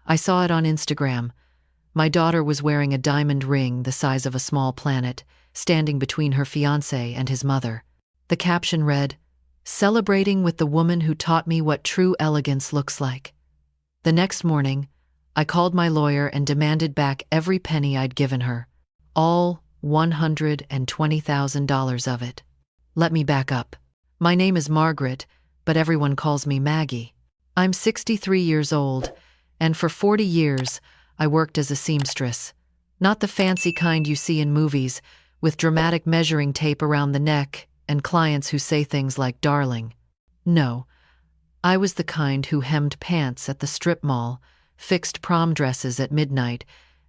I saw it on Instagram. My daughter was wearing a diamond ring the size of a small planet, standing between her fiancé and his mother. The caption read, "Celebrating with the woman who taught me what true elegance looks like." The next morning, I called my lawyer and demanded back every penny I'd given her, all $120,000 of it. Let me back up. My name is Margaret, but everyone calls me Maggie. I'm 63 years old, and for 40 years, I worked as a seamstress. Not the fancy kind you see in movies, with dramatic measuring tape around the neck and clients who say things like "darling." No, I was the kind who hemmed pants at the strip mall, fixed prom dresses at midnight,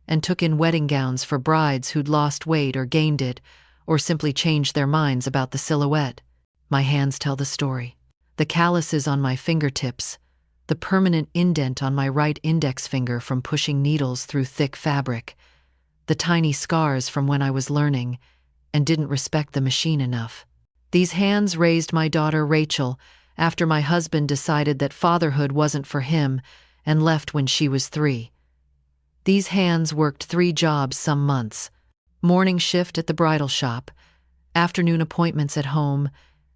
and took in wedding gowns for brides who'd lost weight or gained it, or simply changed their minds about the silhouette. My hands tell the story. The calluses on my fingertips, the permanent indent on my right index finger from pushing needles through thick fabric, the tiny scars from when I was learning and didn't respect the machine enough. These hands raised my daughter Rachel after my husband decided that fatherhood wasn't for him and left when she was 3. These hands worked 3 jobs some months: morning shift at the bridal shop, afternoon appointments at home,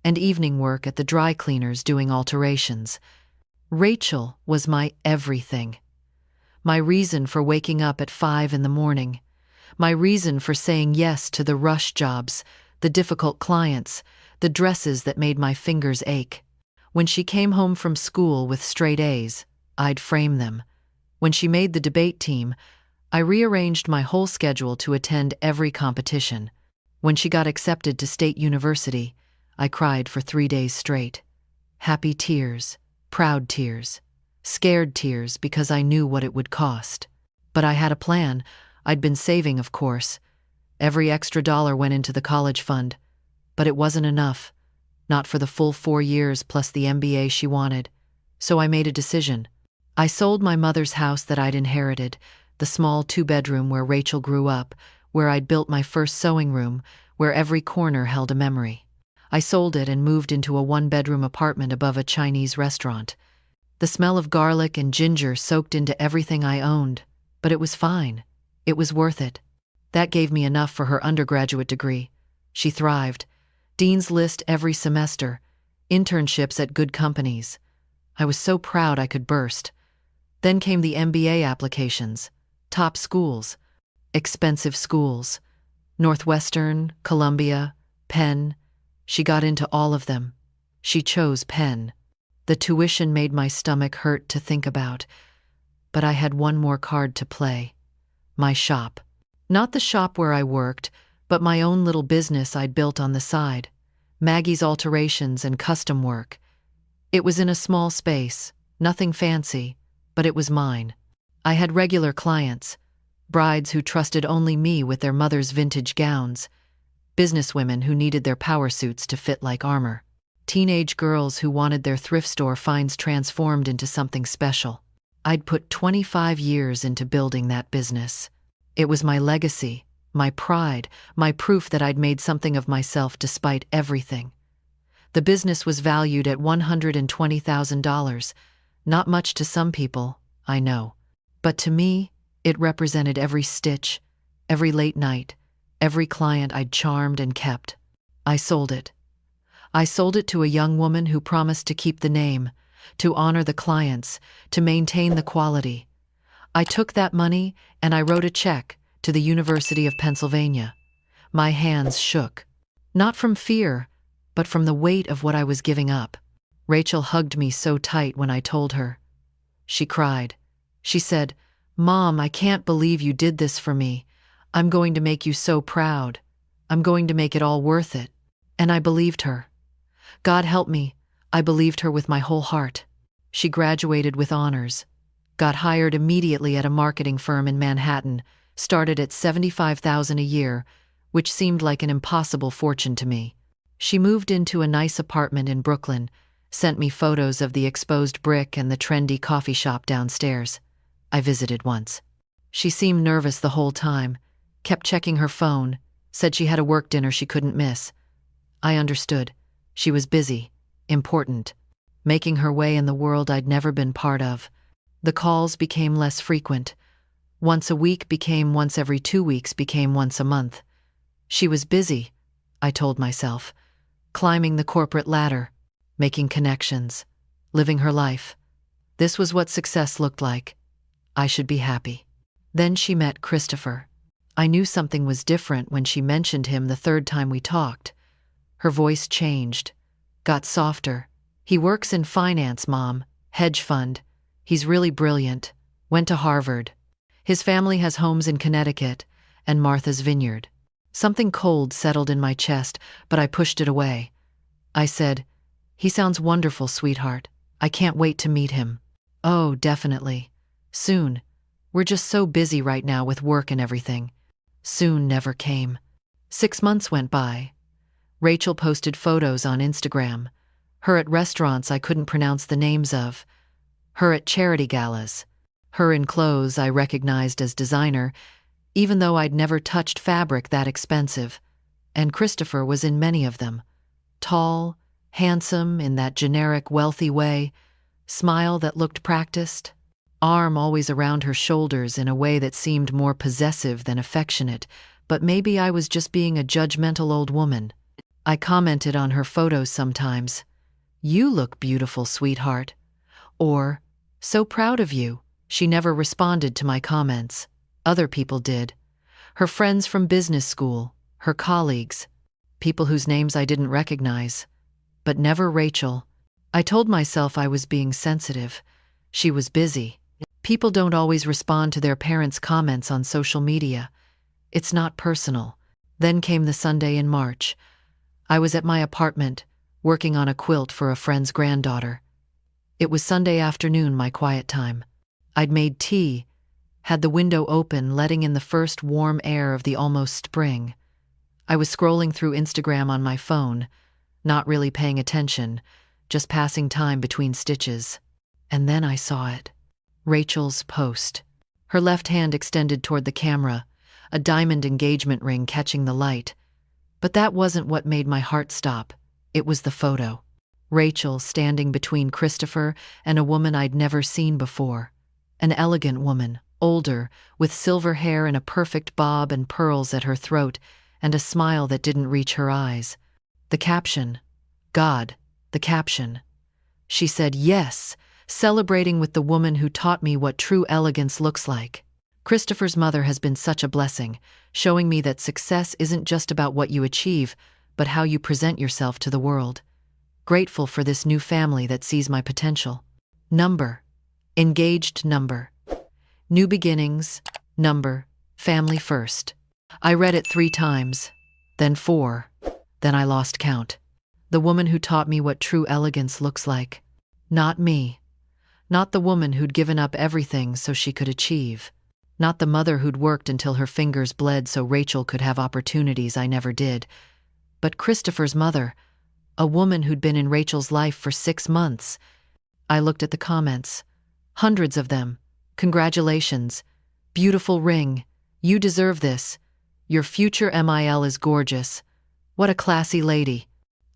and evening work at the dry cleaners doing alterations. Rachel was my everything. My reason for waking up at 5 in the morning. My reason for saying yes to the rush jobs, the difficult clients, the dresses that made my fingers ache. When she came home from school with straight A's, I'd frame them. When she made the debate team, I rearranged my whole schedule to attend every competition. When she got accepted to State University, I cried for 3 days straight. Happy tears, proud tears, scared tears because I knew what it would cost. But I had a plan. I'd been saving, of course. Every extra dollar went into the college fund. But it wasn't enough. Not for the full 4 years plus the MBA she wanted. So I made a decision. I sold my mother's house that I'd inherited, the small 2-bedroom where Rachel grew up, where I'd built my first sewing room, where every corner held a memory. I sold it and moved into a 1-bedroom apartment above a Chinese restaurant. The smell of garlic and ginger soaked into everything I owned, but it was fine. It was worth it. That gave me enough for her undergraduate degree. She thrived. Dean's List every semester, internships at good companies. I was so proud I could burst. Then came the MBA applications, top schools, expensive schools, Northwestern, Columbia, Penn. She got into all of them. She chose Penn. The tuition made my stomach hurt to think about, but I had one more card to play. My shop. Not the shop where I worked, but my own little business I'd built on the side. Maggie's Alterations and Custom Work. It was in a small space, nothing fancy, but it was mine. I had regular clients, brides who trusted only me with their mother's vintage gowns, businesswomen who needed their power suits to fit like armor, teenage girls who wanted their thrift store finds transformed into something special. I'd put 25 years into building that business. It was my legacy, my pride, my proof that I'd made something of myself despite everything. The business was valued at $120,000. Not much to some people, I know. But to me, it represented every stitch, every late night, every client I'd charmed and kept. I sold it. I sold it to a young woman who promised to keep the name, to honor the clients, to maintain the quality. I took that money and I wrote a check to the University of Pennsylvania. My hands shook. Not from fear, but from the weight of what I was giving up. Rachel hugged me so tight when I told her. She cried. She said, "Mom, I can't believe you did this for me. I'm going to make you so proud. I'm going to make it all worth it." And I believed her. God help me, I believed her with my whole heart. She graduated with honors, got hired immediately at a marketing firm in Manhattan, started at $75,000 a year, which seemed like an impossible fortune to me. She moved into a nice apartment in Brooklyn, sent me photos of the exposed brick and the trendy coffee shop downstairs. I visited once. She seemed nervous the whole time, kept checking her phone, said she had a work dinner she couldn't miss. I understood. She was busy, important, making her way in the world I'd never been part of. The calls became less frequent. Once a week became once every 2 weeks became once a month. She was busy, I told myself, climbing the corporate ladder, making connections, living her life. This was what success looked like. I should be happy. Then she met Christopher. I knew something was different when she mentioned him the third time we talked. Her voice changed, got softer. He works in finance, Mom, hedge fund. He's really brilliant. Went to Harvard. His family has homes in Connecticut and Martha's Vineyard. Something cold settled in my chest, but I pushed it away. I said, "He sounds wonderful, sweetheart. I can't wait to meet him." "Oh, definitely. Soon. We're just so busy right now with work and everything." Soon never came. 6 months went by. Rachel posted photos on Instagram. Her at restaurants I couldn't pronounce the names of. Her at charity galas. Her in clothes I recognized as designer, even though I'd never touched fabric that expensive. And Christopher was in many of them. Tall, handsome in that generic wealthy way, smile that looked practiced, arm always around her shoulders in a way that seemed more possessive than affectionate, but maybe I was just being a judgmental old woman. I commented on her photos sometimes. "You look beautiful, sweetheart." Or, "So proud of you." She never responded to my comments. Other people did. Her friends from business school, her colleagues, people whose names I didn't recognize. But never Rachel. I told myself I was being sensitive. She was busy. People don't always respond to their parents' comments on social media. It's not personal. Then came the Sunday in March. I was at my apartment, working on a quilt for a friend's granddaughter. It was Sunday afternoon, my quiet time. I'd made tea, had the window open, letting in the first warm air of the almost spring. I was scrolling through Instagram on my phone, not really paying attention, just passing time between stitches. And then I saw it. Rachel's post. Her left hand extended toward the camera, a diamond engagement ring catching the light. But that wasn't what made my heart stop. It was the photo. Rachel standing between Christopher and a woman I'd never seen before. An elegant woman, older, with silver hair and a perfect bob and pearls at her throat, and a smile that didn't reach her eyes. The caption. God, the caption. She said yes, celebrating with the woman who taught me what true elegance looks like. Christopher's mother has been such a blessing, showing me that success isn't just about what you achieve, but how you present yourself to the world. Grateful for this new family that sees my potential. Number. Engaged number. New beginnings. Number. Family first. I read it 3 times, then 4, then I lost count. The woman who taught me what true elegance looks like. Not me. Not the woman who'd given up everything so she could achieve. Not the mother who'd worked until her fingers bled so Rachel could have opportunities I never did. But Christopher's mother, a woman who'd been in Rachel's life for 6 months. I looked at the comments. Hundreds of them. Congratulations. Beautiful ring. You deserve this. Your future MIL is gorgeous. What a classy lady.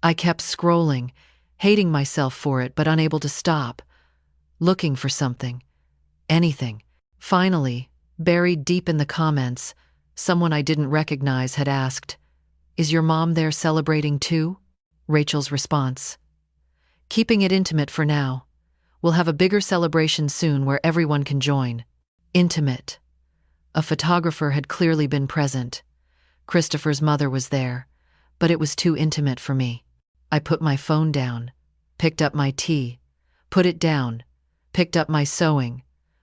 I kept scrolling, hating myself for it but unable to stop. Looking for something. Anything. Finally, buried deep in the comments, someone I didn't recognize had asked, "Is your mom there celebrating too?" Rachel's response. "Keeping it intimate for now. We'll have a bigger celebration soon where everyone can join." Intimate. A photographer had clearly been present. Christopher's mother was there, but it was too intimate for me. I put my phone down, picked up my tea, put it down, picked up my sewing,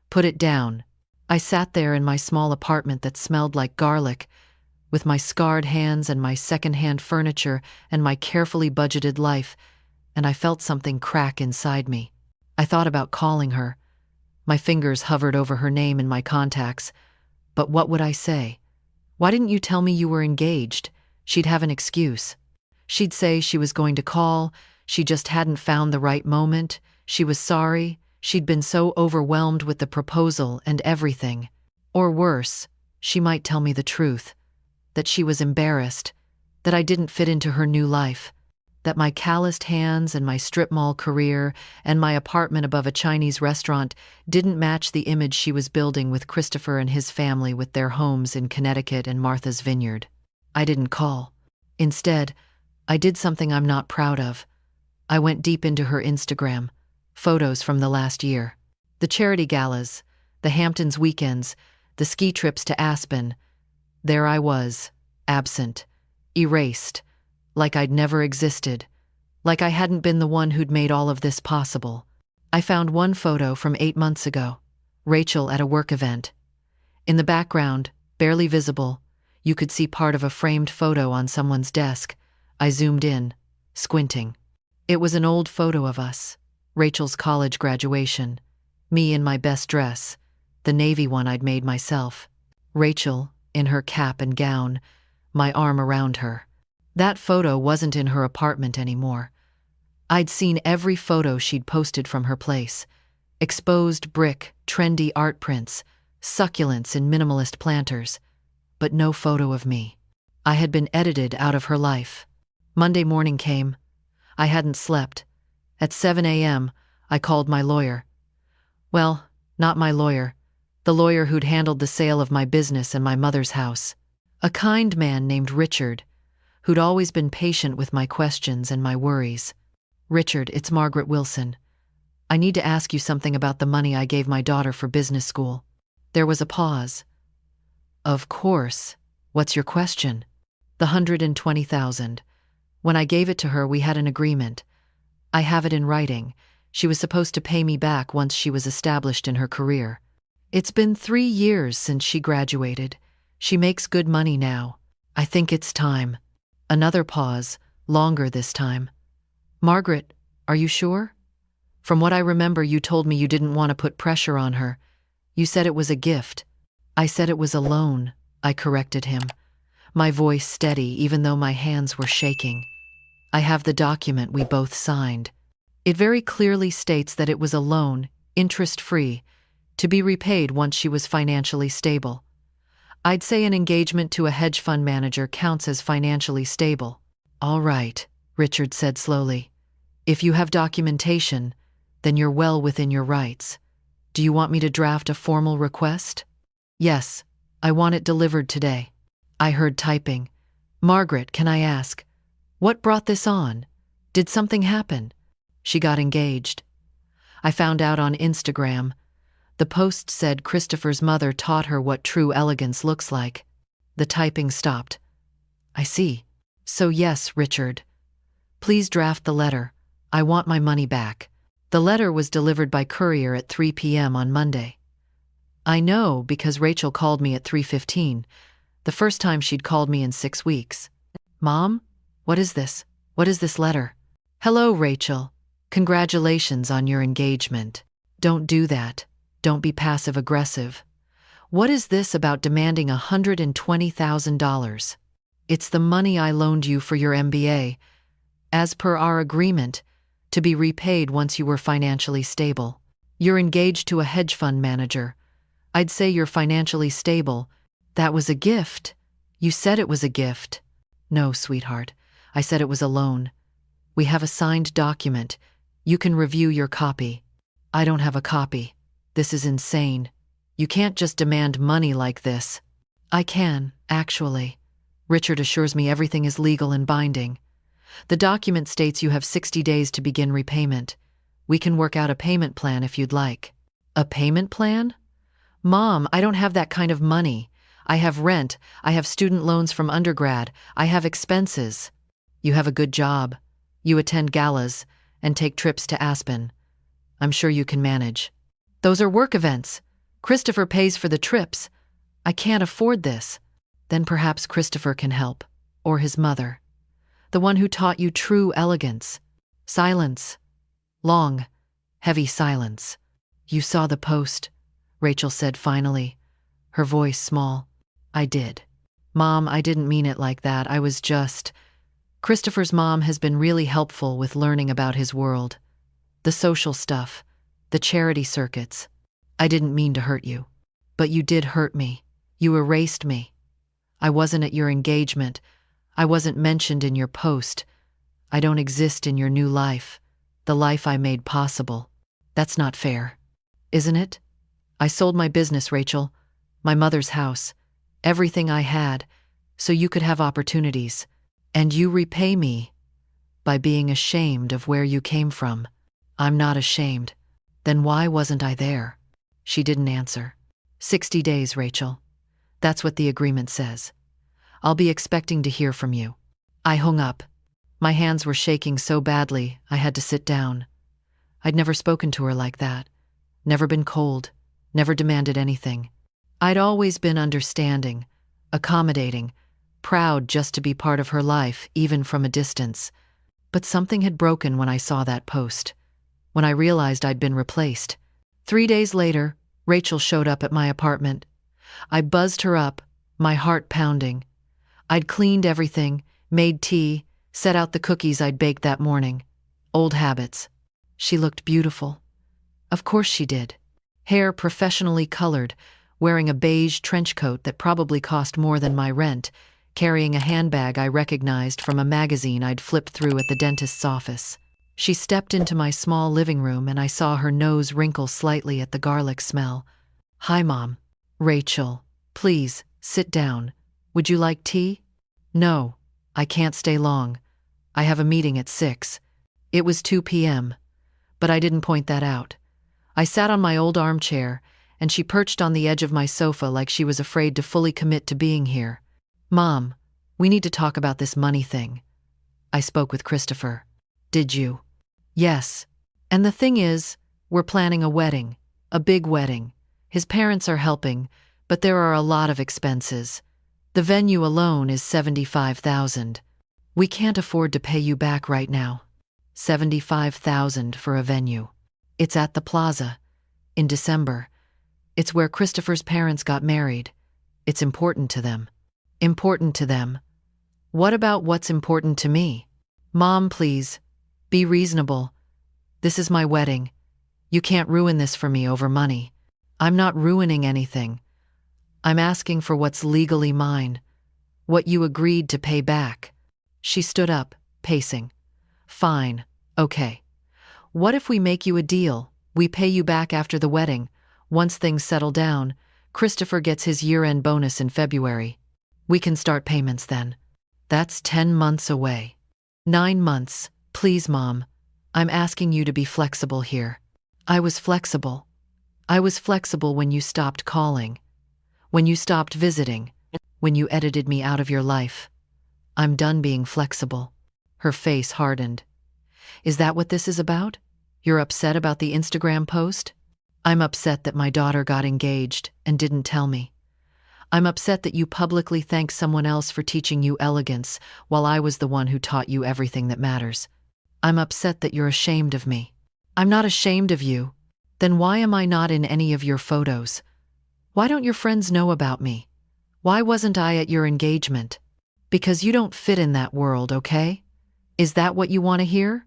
put it down. I sat there in my small apartment that smelled like garlic, with my scarred hands and my second-hand furniture and my carefully budgeted life, and I felt something crack inside me. I thought about calling her. My fingers hovered over her name in my contacts. But what would I say? "Why didn't you tell me you were engaged?" She'd have an excuse. She'd say she was going to call, she just hadn't found the right moment, she was sorry, she'd been so overwhelmed with the proposal and everything. Or worse, she might tell me the truth, that she was embarrassed, that I didn't fit into her new life. that my calloused hands and my strip mall career and my apartment above a Chinese restaurant didn't match the image she was building with Christopher and his family with their homes in Connecticut and Martha's Vineyard. I didn't call. Instead, I did something I'm not proud of. I went deep into her Instagram, photos from the last year. The charity galas, the Hamptons weekends, the ski trips to Aspen. There I was, absent, erased, like I'd never existed, like I hadn't been the one who'd made all of this possible. I found one photo from 8 months ago, Rachel at a work event. In the background, barely visible, you could see part of a framed photo on someone's desk. I zoomed in, squinting. It was an old photo of us, Rachel's college graduation, me in my best dress, the navy one I'd made myself. Rachel, in her cap and gown, my arm around her. That photo wasn't in her apartment anymore. I'd seen every photo she'd posted from her place. Exposed brick, trendy art prints, succulents in minimalist planters, but no photo of me. I had been edited out of her life. Monday morning came. I hadn't slept. At 7 a.m., I called my lawyer. Well, not my lawyer. The lawyer who'd handled the sale of my business and my mother's house. A kind man named Richard, who'd always been patient with my questions and my worries. Richard, it's Margaret Wilson. I need to ask you something about the money I gave my daughter for business school. There was a pause. Of course. What's your question? The $120,000. When I gave it to her, we had an agreement. I have it in writing. She was supposed to pay me back once she was established in her career. It's been 3 years since she graduated. She makes good money now. I think it's time. Another pause, longer this time. Margaret, are you sure? From what I remember, you told me you didn't want to put pressure on her. You said it was a gift. I said it was a loan, I corrected him, my voice steady even though my hands were shaking. I have the document we both signed. It very clearly states that it was a loan, interest-free, to be repaid once she was financially stable. I'd say an engagement to a hedge fund manager counts as financially stable. All right, Richard said slowly. If you have documentation, then you're well within your rights. Do you want me to draft a formal request? Yes, I want it delivered today. I heard typing. Margaret, can I ask, what brought this on? Did something happen? She got engaged. I found out on Instagram. The post said Christopher's mother taught her what true elegance looks like. The typing stopped. I see. So yes, Richard. Please draft the letter. I want my money back. The letter was delivered by courier at 3 p.m. on Monday. I know because Rachel called me at 3:15, the first time she'd called me in 6 weeks. Mom, what is this? What is this letter? Hello, Rachel. Congratulations on your engagement. Don't do that. Don't be passive-aggressive. What is this about demanding $120,000? It's the money I loaned you for your MBA, as per our agreement, to be repaid once you were financially stable. You're engaged to a hedge fund manager. I'd say you're financially stable. That was a gift. You said it was a gift. No, sweetheart. I said it was a loan. We have a signed document. You can review your copy. I don't have a copy. This is insane. You can't just demand money like this. I can, actually. Richard assures me everything is legal and binding. The document states you have 60 days to begin repayment. We can work out a payment plan if you'd like. A payment plan? Mom, I don't have that kind of money. I have rent, I have student loans from undergrad, I have expenses. You have a good job. You attend galas and take trips to Aspen. I'm sure you can manage. Those are work events. Christopher pays for the trips. I can't afford this. Then perhaps Christopher can help. Or his mother. The one who taught you true elegance. Silence. Long, heavy silence. You saw the post, Rachel said finally, her voice small. I did. Mom, I didn't mean it like that. I was just... Christopher's mom has been really helpful with learning about his world. The social stuff. The charity circuits. I didn't mean to hurt you. But you did hurt me. You erased me. I wasn't at your engagement. I wasn't mentioned in your post. I don't exist in your new life, the life I made possible. That's not fair, isn't it? I sold my business, Rachel, my mother's house, everything I had, so you could have opportunities. And you repay me by being ashamed of where you came from. I'm not ashamed. Then why wasn't I there? She didn't answer. 60 days, Rachel. That's what the agreement says. I'll be expecting to hear from you. I hung up. My hands were shaking so badly, I had to sit down. I'd never spoken to her like that. Never been cold. Never demanded anything. I'd always been understanding, accommodating, proud just to be part of her life, even from a distance. But something had broken when I saw that post. When I realized I'd been replaced. 3 days later, Rachel showed up at my apartment. I buzzed her up, my heart pounding. I'd cleaned everything, made tea, set out the cookies I'd baked that morning. Old habits. She looked beautiful. Of course she did. Hair professionally colored, wearing a beige trench coat that probably cost more than my rent, carrying a handbag I recognized from a magazine I'd flipped through at the dentist's office. She stepped into my small living room and I saw her nose wrinkle slightly at the garlic smell. "Hi, Mom." "Rachel, please, sit down. Would you like tea?" "No, I can't stay long. I have a meeting at 6. It was 2 p.m., but I didn't point that out. I sat on my old armchair, and she perched on the edge of my sofa like she was afraid to fully commit to being here. "Mom, we need to talk about this money thing." I spoke with Christopher. "Did you?" "Yes. And the thing is, we're planning a wedding, a big wedding. His parents are helping, but there are a lot of expenses. The venue alone is $75,000. We can't afford to pay you back right now. $75,000 for a venue. It's at the plaza. In December. It's where Christopher's parents got married. It's important to them." "Important to them? What about what's important to me?" "Mom, please. Be reasonable. This is my wedding. You can't ruin this for me over money." "I'm not ruining anything. I'm asking for what's legally mine. What you agreed to pay back." She stood up, pacing. "Fine. Okay. What if we make you a deal? We pay you back after the wedding. Once things settle down, Christopher gets his year-end bonus in February. We can start payments then. That's 10 months away." 9 months. Please, Mom. I'm asking you to be flexible here." I was flexible. I was flexible when you stopped calling. When you stopped visiting. When you edited me out of your life. I'm done being flexible. Her face hardened. "Is that what this is about? You're upset about the Instagram post?" "I'm upset that my daughter got engaged and didn't tell me. I'm upset that you publicly thanked someone else for teaching you elegance while I was the one who taught you everything that matters. I'm upset that you're ashamed of me." "I'm not ashamed of you. Then why am I not in any of your photos? Why don't your friends know about me? Why wasn't I at your engagement?" "Because you don't fit in that world, okay? Is that what you want to hear?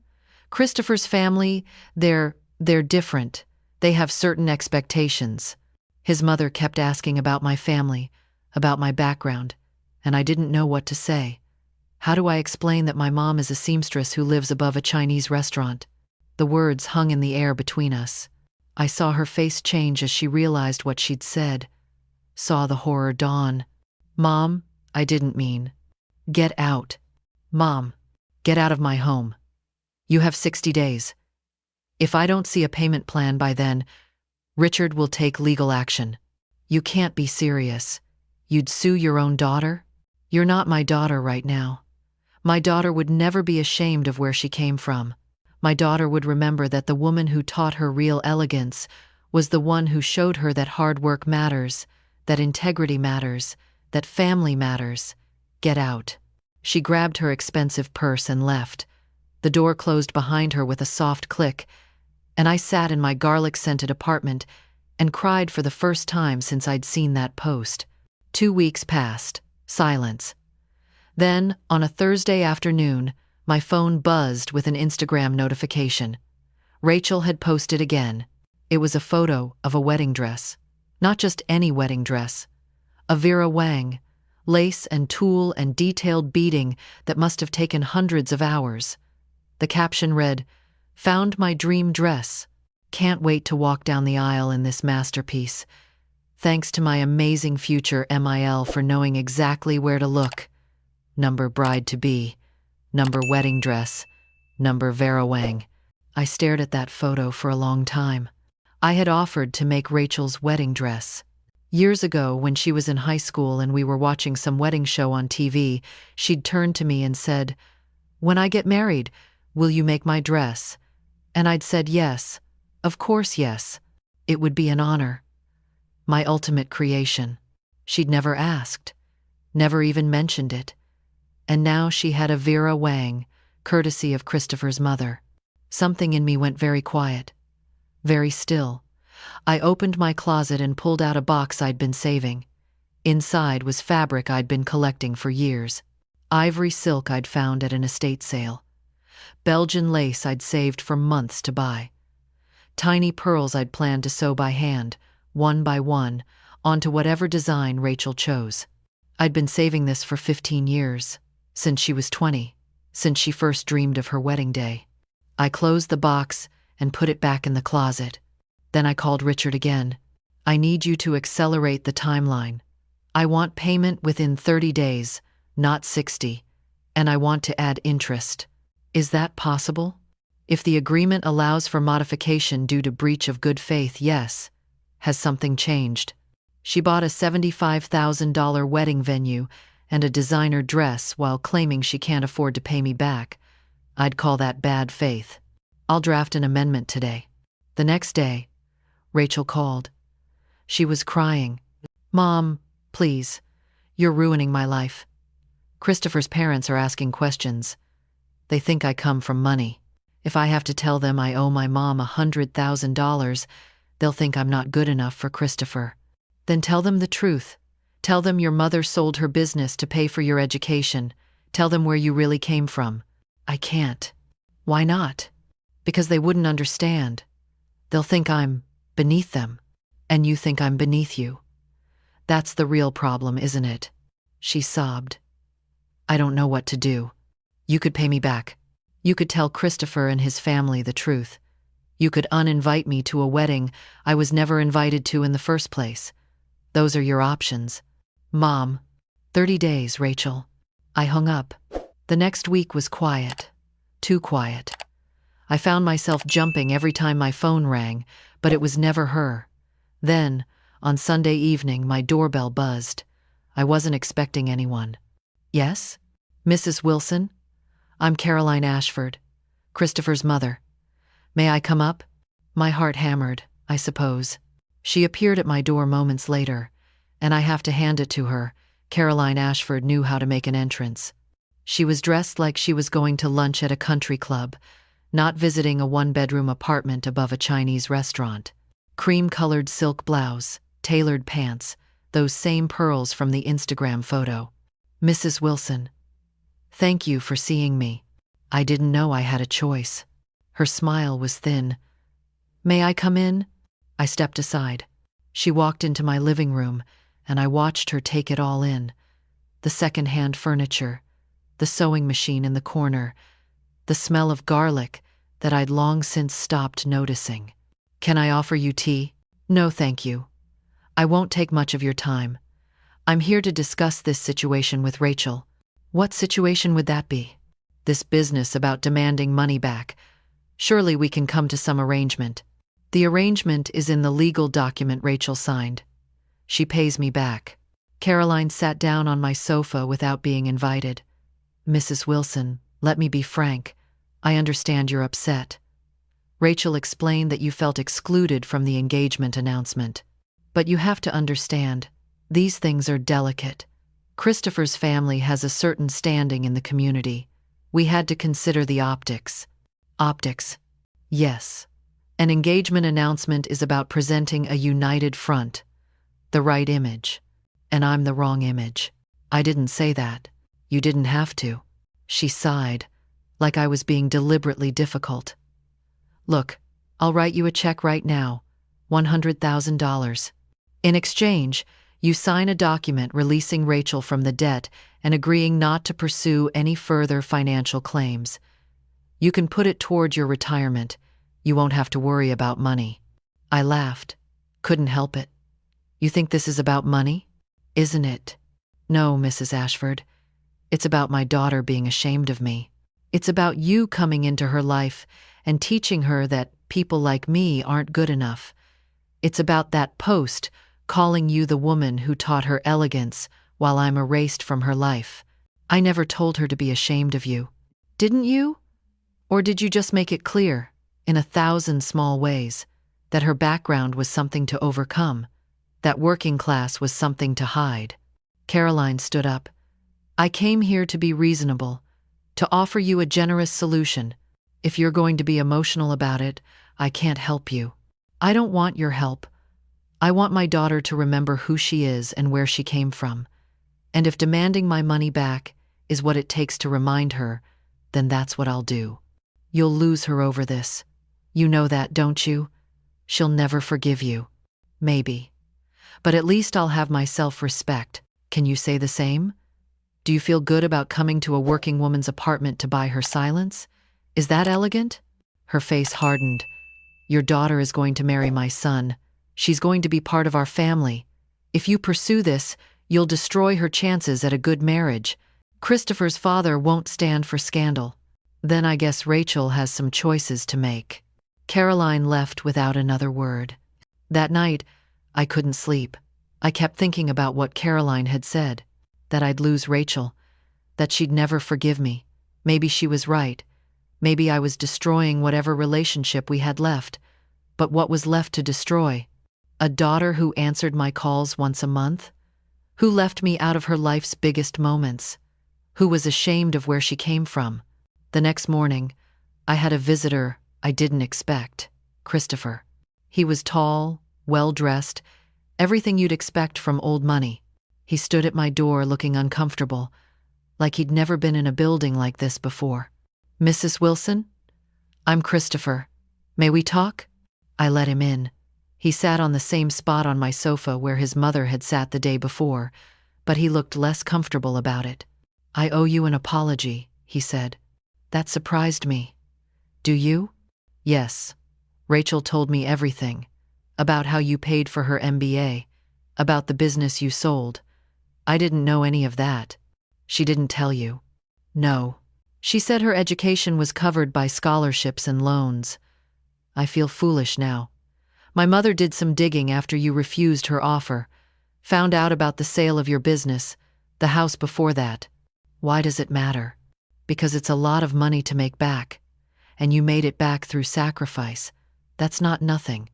Christopher's family, they're different. They have certain expectations." His mother kept asking about my family, about my background, and I didn't know what to say. How do I explain that my mom is a seamstress who lives above a Chinese restaurant? The words hung in the air between us. I saw her face change as she realized what she'd said. Saw the horror dawn. "Mom, I didn't mean." "Get out. Mom, get out of my home. You have 60 days. If I don't see a payment plan by then, Richard will take legal action." "You can't be serious. You'd sue your own daughter?" "You're not my daughter right now. My daughter would never be ashamed of where she came from. My daughter would remember that the woman who taught her real elegance was the one who showed her that hard work matters, that integrity matters, that family matters. Get out." She grabbed her expensive purse and left. The door closed behind her with a soft click, and I sat in my garlic-scented apartment and cried for the first time since I'd seen that post. 2 weeks passed. Silence. Then, on a Thursday afternoon, my phone buzzed with an Instagram notification. Rachel had posted again. It was a photo of a wedding dress. Not just any wedding dress. A Vera Wang, lace and tulle and detailed beading that must have taken hundreds of hours. The caption read, "Found my dream dress. Can't wait to walk down the aisle in this masterpiece. Thanks to my amazing future MIL for knowing exactly where to look. Number bride-to-be. Number wedding dress. Number Vera Wang." I stared at that photo for a long time. I had offered to make Rachel's wedding dress. Years ago, when she was in high school and we were watching some wedding show on TV, she'd turned to me and said, "When I get married, will you make my dress?" And I'd said yes. Of course, yes. It would be an honor. My ultimate creation. She'd never asked, never even mentioned it. And now she had a Vera Wang, courtesy of Christopher's mother. Something in me went very quiet, very still. I opened my closet and pulled out a box I'd been saving. Inside was fabric I'd been collecting for years. Ivory silk I'd found at an estate sale. Belgian lace I'd saved for months to buy. Tiny pearls I'd planned to sew by hand, one by one, onto whatever design Rachel chose. I'd been saving this for 15 years, since she was 20, since she first dreamed of her wedding day. I closed the box and put it back in the closet. Then I called Richard again. "I need you to accelerate the timeline. I want payment within 30 days, not 60, and I want to add interest. Is that possible? If the agreement allows for modification due to breach of good faith, yes. Has something changed?" She bought a $75,000 wedding venue and a designer dress while claiming she can't afford to pay me back. I'd call that bad faith. "I'll draft an amendment today." The next day, Rachel called. She was crying. "Mom, please, you're ruining my life. Christopher's parents are asking questions. They think I come from money. If I have to tell them I owe my mom $100,000, they'll think I'm not good enough for Christopher. Then tell them the truth. Tell them your mother sold her business to pay for your education. Tell them where you really came from." I can't. Why not? Because they wouldn't understand. They'll think I'm beneath them, and you think I'm beneath you. That's the real problem, isn't it? She sobbed. "I don't know what to do. You could pay me back. You could tell Christopher and his family the truth. You could uninvite me to a wedding I was never invited to in the first place. Those are your options." "Mom." 30 days, Rachel. I hung up. The next week was quiet. Too quiet. I found myself jumping every time my phone rang, but it was never her. Then, on Sunday evening, my doorbell buzzed. I wasn't expecting anyone. "Yes? Mrs. Wilson? I'm Caroline Ashford, Christopher's mother. May I come up?" My heart hammered, I suppose. She appeared at my door moments later, and I have to hand it to her. Caroline Ashford knew how to make an entrance. She was dressed like she was going to lunch at a country club, not visiting a one-bedroom apartment above a Chinese restaurant. Cream-colored silk blouse, tailored pants, those same pearls from the Instagram photo. "Mrs. Wilson, thank you for seeing me. I didn't know I had a choice." Her smile was thin. "May I come in?" I stepped aside. She walked into my living room, and I watched her take it all in. The second-hand furniture, the sewing machine in the corner, the smell of garlic that I'd long since stopped noticing. "Can I offer you tea?" "No, thank you. I won't take much of your time. I'm here to discuss this situation with Rachel." "What situation would that be?" "This business about demanding money back. Surely we can come to some arrangement." "The arrangement is in the legal document Rachel signed. She pays me back." Caroline sat down on my sofa without being invited. "Mrs. Wilson, let me be frank. I understand you're upset. Rachel explained that you felt excluded from the engagement announcement. But you have to understand, these things are delicate. Christopher's family has a certain standing in the community. We had to consider the optics." "Optics?" "Yes. An engagement announcement is about presenting a united front, the right image. And I'm the wrong image." "I didn't say that. You didn't have to." She sighed, like I was being deliberately difficult. "Look, I'll write you a check right now, $100,000. In exchange, you sign a document releasing Rachel from the debt and agreeing not to pursue any further financial claims. You can put it toward your retirement. You won't have to worry about money." I laughed. Couldn't help it. "You think this is about money?" "Isn't it?" "No, Mrs. Ashford. It's about my daughter being ashamed of me. It's about you coming into her life and teaching her that people like me aren't good enough. It's about that post calling you the woman who taught her elegance while I'm erased from her life. I never told her to be ashamed of you. Didn't you? Or did you just make it clear, in 1,000 small ways, that her background was something to overcome, that working class was something to hide?" Caroline stood up. "I came here to be reasonable, to offer you a generous solution. If you're going to be emotional about it, I can't help you. I don't want your help. I want my daughter to remember who she is and where she came from. And if demanding my money back is what it takes to remind her, then that's what I'll do. You'll lose her over this. You know that, don't you? She'll never forgive you. Maybe. But at least I'll have my self-respect. Can you say the same? Do you feel good about coming to a working woman's apartment to buy her silence? Is that elegant?" Her face hardened. "Your daughter is going to marry my son. She's going to be part of our family. If you pursue this, you'll destroy her chances at a good marriage. Christopher's father won't stand for scandal. Then I guess Rachel has some choices to make." Caroline left without another word. That night, I couldn't sleep. I kept thinking about what Caroline had said, that I'd lose Rachel, that she'd never forgive me. Maybe she was right. Maybe I was destroying whatever relationship we had left. But what was left to destroy? A daughter who answered my calls once a month? Who left me out of her life's biggest moments? Who was ashamed of where she came from? The next morning, I had a visitor I didn't expect, Christopher. He was tall, well-dressed, everything you'd expect from old money. He stood at my door looking uncomfortable, like he'd never been in a building like this before. "Mrs. Wilson? I'm Christopher. May we talk?" I let him in. He sat on the same spot on my sofa where his mother had sat the day before, but he looked less comfortable about it. "I owe you an apology," he said. "That surprised me." "Do you?" "Yes. Rachel told me everything. About how you paid for her MBA, about the business you sold. I didn't know any of that." "She didn't tell you?" "No. She said her education was covered by scholarships and loans. I feel foolish now. My mother did some digging after you refused her offer, found out about the sale of your business, the house before that. Why does it matter? Because it's a lot of money to make back, and you made it back through sacrifice. That's not nothing."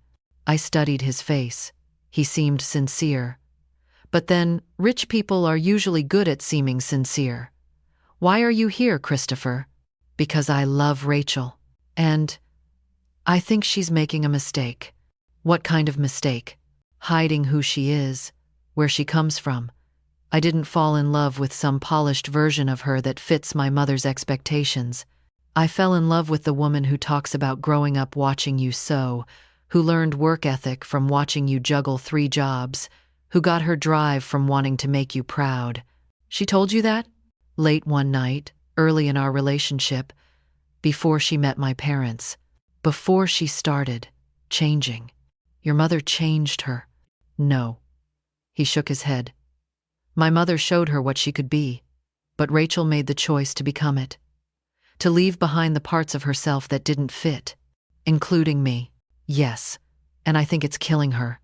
I studied his face. He seemed sincere. But then, rich people are usually good at seeming sincere. "Why are you here, Christopher?" "Because I love Rachel. And I think she's making a mistake." "What kind of mistake?" "Hiding who she is, where she comes from. I didn't fall in love with some polished version of her that fits my mother's expectations. I fell in love with the woman who talks about growing up watching you sew, who learned work ethic from watching you juggle 3 jobs, who got her drive from wanting to make you proud." "She told you that?" "Late one night, early in our relationship, before she met my parents, before she started changing." "Your mother changed her?" "No." He shook his head. "My mother showed her what she could be, but Rachel made the choice to become it, to leave behind the parts of herself that didn't fit, including me. Yes, and I think it's killing her.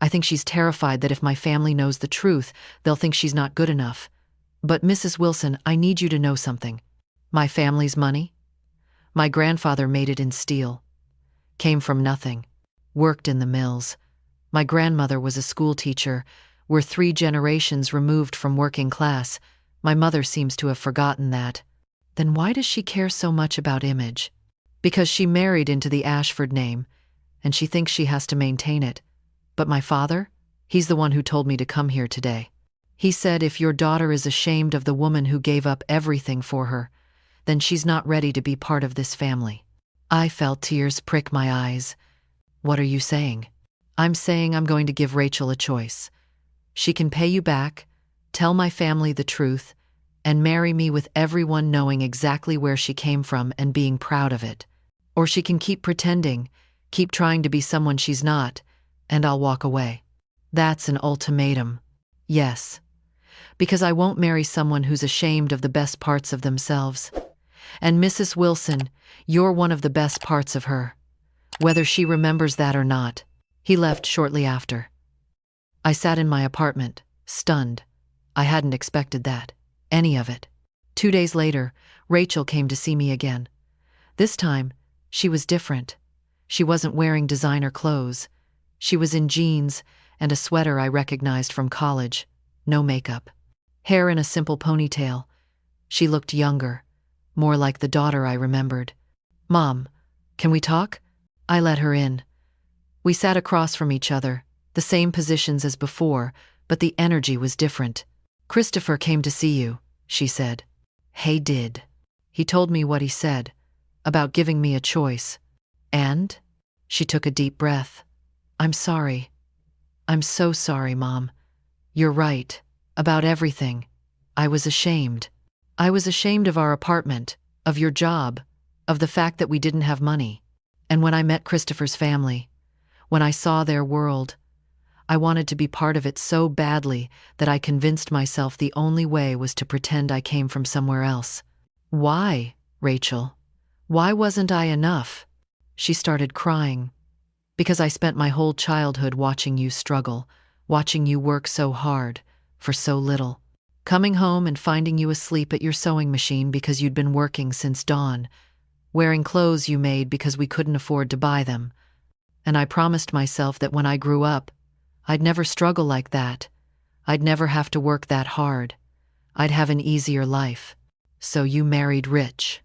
I think she's terrified that if my family knows the truth, they'll think she's not good enough. But Mrs. Wilson, I need you to know something. My family's money? My grandfather made it in steel. Came from nothing. Worked in the mills. My grandmother was a school teacher. We're 3 generations removed from working class. My mother seems to have forgotten that. Then why does she care so much about image? Because she married into the Ashford name, and she thinks she has to maintain it. But my father? He's the one who told me to come here today. He said if your daughter is ashamed of the woman who gave up everything for her, then she's not ready to be part of this family." I felt tears prick my eyes. "What are you saying?" "I'm saying I'm going to give Rachel a choice. She can pay you back, tell my family the truth, and marry me with everyone knowing exactly where she came from and being proud of it. Or she can keep pretending, keep trying to be someone she's not, and I'll walk away. That's an ultimatum. Yes. Because I won't marry someone who's ashamed of the best parts of themselves. And Mrs. Wilson, you're one of the best parts of her. Whether she remembers that or not. He left shortly after. I sat in my apartment, stunned. I hadn't expected that. Any of it. 2 days later, Rachel came to see me again. This time, she was different. She wasn't wearing designer clothes. She was in jeans and a sweater I recognized from college. No makeup. Hair in a simple ponytail. She looked younger, more like the daughter I remembered. "Mom, can we talk?" I let her in. We sat across from each other, the same positions as before, but the energy was different. "Christopher came to see you," she said. "He did. He told me what he said, about giving me a choice. And?" She took a deep breath. "I'm sorry. I'm so sorry, Mom. You're right. About everything. I was ashamed. I was ashamed of our apartment, of your job, of the fact that we didn't have money. And when I met Christopher's family, when I saw their world, I wanted to be part of it so badly that I convinced myself the only way was to pretend I came from somewhere else. Why, Rachel? Why wasn't I enough?" She started crying. "Because I spent my whole childhood watching you struggle, watching you work so hard, for so little. Coming home and finding you asleep at your sewing machine because you'd been working since dawn, wearing clothes you made because we couldn't afford to buy them. And I promised myself that when I grew up, I'd never struggle like that. I'd never have to work that hard. I'd have an easier life. So you married rich."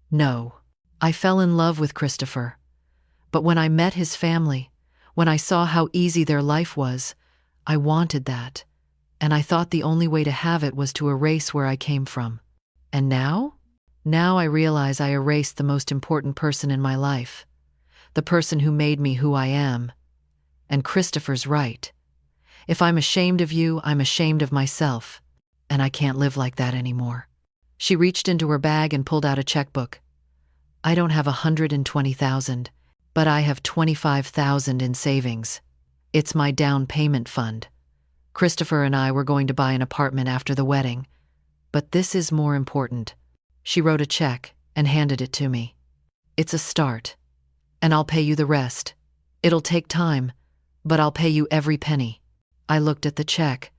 "No. I fell in love with Christopher. But when I met his family, when I saw how easy their life was, I wanted that. And I thought the only way to have it was to erase where I came from. And now? Now I realize I erased the most important person in my life. The person who made me who I am. And Christopher's right. If I'm ashamed of you, I'm ashamed of myself. And I can't live like that anymore." She reached into her bag and pulled out a checkbook. "I don't have 120,000, but I have 25,000 in savings. It's my down payment fund. Christopher and I were going to buy an apartment after the wedding. But this is more important." She wrote a check and handed it to me. "It's a start. And I'll pay you the rest. It'll take time, but I'll pay you every penny." I looked at the check.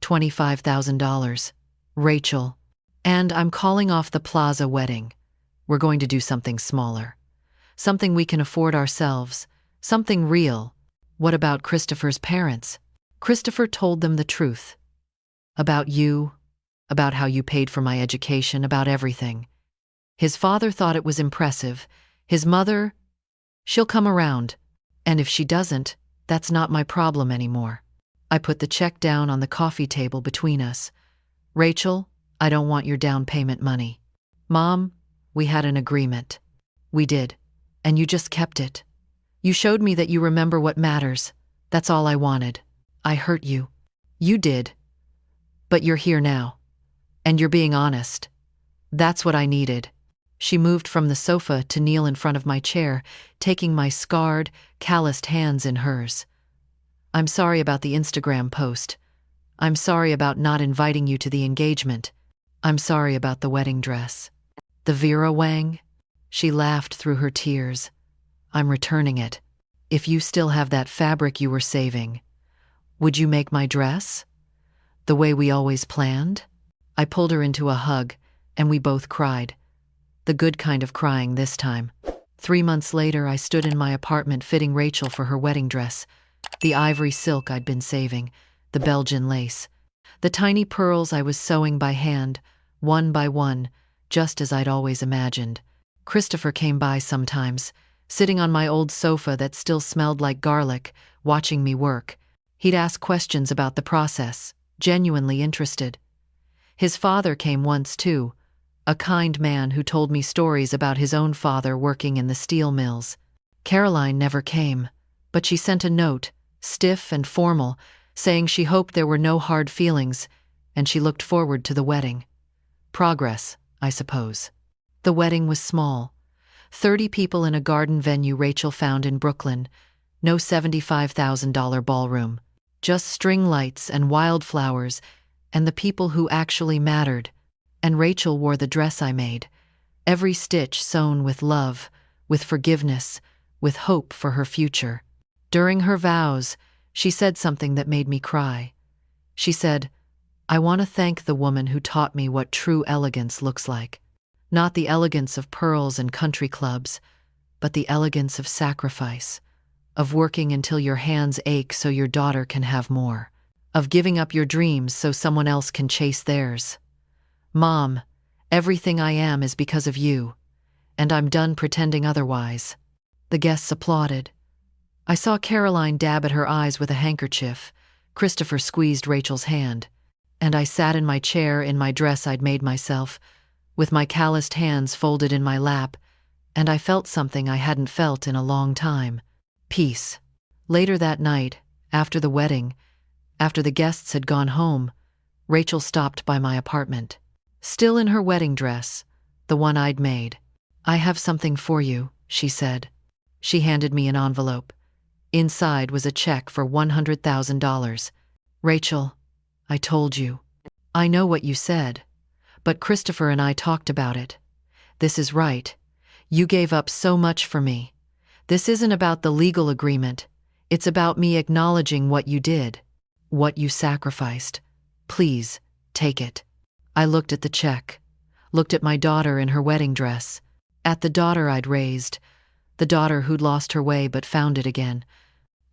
$25,000. "Rachel. And I'm calling off the plaza wedding. We're going to do something smaller. Something we can afford ourselves. Something real." "What about Christopher's parents?" "Christopher told them the truth. About you, about how you paid for my education, about everything. His father thought it was impressive. His mother, she'll come around. And if she doesn't, that's not my problem anymore." I put the check down on the coffee table between us. "Rachel, I don't want your down payment money. Mom, we had an agreement." "We did. And you just kept it. You showed me that you remember what matters. That's all I wanted. I hurt you. You did. But you're here now. And you're being honest. That's what I needed." She moved from the sofa to kneel in front of my chair, taking my scarred, calloused hands in hers. "I'm sorry about the Instagram post. I'm sorry about not inviting you to the engagement. I'm sorry about the wedding dress. The Vera Wang?" She laughed through her tears. "I'm returning it. If you still have that fabric you were saving, would you make my dress? The way we always planned?" I pulled her into a hug, and we both cried. The good kind of crying this time. 3 months later, I stood in my apartment fitting Rachel for her wedding dress. The ivory silk I'd been saving, the Belgian lace, the tiny pearls I was sewing by hand, one by one, just as I'd always imagined. Christopher came by sometimes, sitting on my old sofa that still smelled like garlic, watching me work. He'd ask questions about the process, genuinely interested. His father came once too, a kind man who told me stories about his own father working in the steel mills. Caroline never came, but she sent a note, stiff and formal, saying she hoped there were no hard feelings, and she looked forward to the wedding. Progress, I suppose. The wedding was small. 30 people in a garden venue Rachel found in Brooklyn. No $75,000 ballroom. Just string lights and wildflowers and the people who actually mattered. And Rachel wore the dress I made. Every stitch sewn with love, with forgiveness, with hope for her future. During her vows, she said something that made me cry. She said, "I want to thank the woman who taught me what true elegance looks like. Not the elegance of pearls and country clubs, but the elegance of sacrifice, of working until your hands ache so your daughter can have more, of giving up your dreams so someone else can chase theirs. Mom, everything I am is because of you, and I'm done pretending otherwise." The guests applauded. I saw Caroline dab at her eyes with a handkerchief. Christopher squeezed Rachel's hand, and I sat in my chair in my dress I'd made myself, with my calloused hands folded in my lap, and I felt something I hadn't felt in a long time. Peace. Later that night, after the wedding, after the guests had gone home, Rachel stopped by my apartment. Still in her wedding dress, the one I'd made. "I have something for you," she said. She handed me an envelope. Inside was a check for $100,000. "Rachel, I told you. I know what you said, but Christopher and I talked about it. This is right. You gave up so much for me. This isn't about the legal agreement. It's about me acknowledging what you did, what you sacrificed. Please, take it." I looked at the check, looked at my daughter in her wedding dress, at the daughter I'd raised, the daughter who'd lost her way but found it again.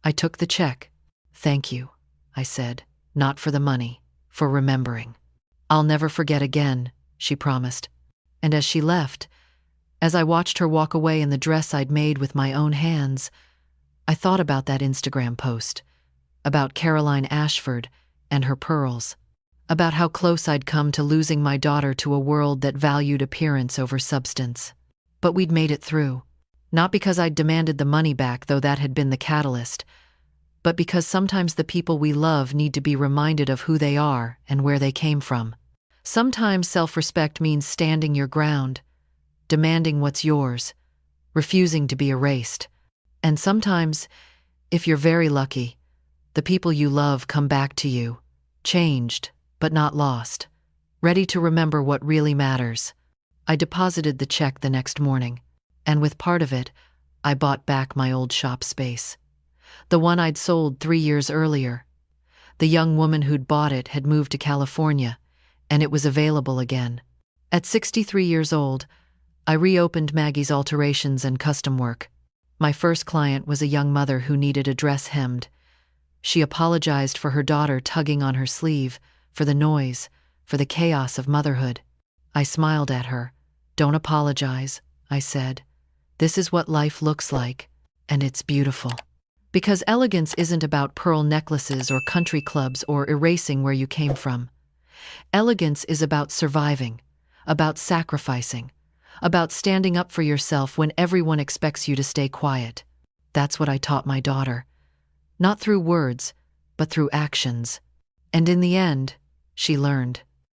I took the check. "Thank you," I said, "not for the money, for remembering." "I'll never forget again," she promised. And as she left, as I watched her walk away in the dress I'd made with my own hands, I thought about that Instagram post, about Caroline Ashford and her pearls, about how close I'd come to losing my daughter to a world that valued appearance over substance. But we'd made it through. Not because I'd demanded the money back, though that had been the catalyst, but because sometimes the people we love need to be reminded of who they are and where they came from. Sometimes self-respect means standing your ground, demanding what's yours, refusing to be erased. And sometimes, if you're very lucky, the people you love come back to you, changed, but not lost, ready to remember what really matters. I deposited the check the next morning, and with part of it, I bought back my old shop space. The one I'd sold 3 years earlier. The young woman who'd bought it had moved to California, and it was available again. At 63 years old, I reopened Maggie's alterations and custom work. My first client was a young mother who needed a dress hemmed. She apologized for her daughter tugging on her sleeve, for the noise, for the chaos of motherhood. I smiled at her. "Don't apologize," I said. "This is what life looks like, and it's beautiful." Because elegance isn't about pearl necklaces or country clubs or erasing where you came from. Elegance is about surviving, about sacrificing, about standing up for yourself when everyone expects you to stay quiet. That's what I taught my daughter. Not through words, but through actions. And in the end, she learned.